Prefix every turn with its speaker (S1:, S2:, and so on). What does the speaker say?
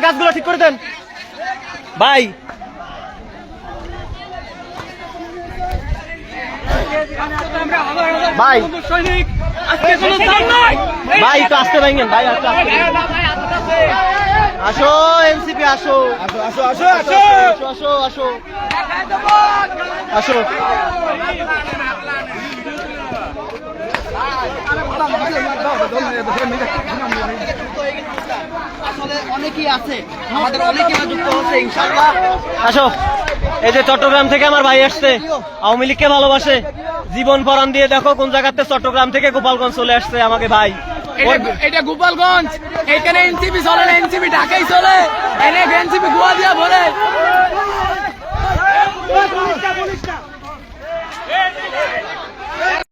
S1: গাছগুলো ঠিক করে দেন ভাই। ভাই ভাই তো আসতে ভাইঙ্গেন ভাই, আসো এনসিপি আসো আসো আসো আসো আসো আসো আসো। অনেকেই আছে, আমাদের অনেকেই যুক্ত হচ্ছে ইনশাআল্লাহ। আসো, এই যে চট্টগ্রাম থেকে আমার ভাই আসছে, আওয়ামী লীগকে ভালোবাসে, জীবন পরাণ দিয়ে দেখো কোন জায়গাতে চট্টগ্রাম থেকে গোপালগঞ্জ চলে আসছে আমাকে ভাই।
S2: এটা গোপালগঞ্জ, এখানে এনসিপি চলে না, এনসিপি ঢাকাই চলে, এনসিপি গোয়া দিয়া বলে।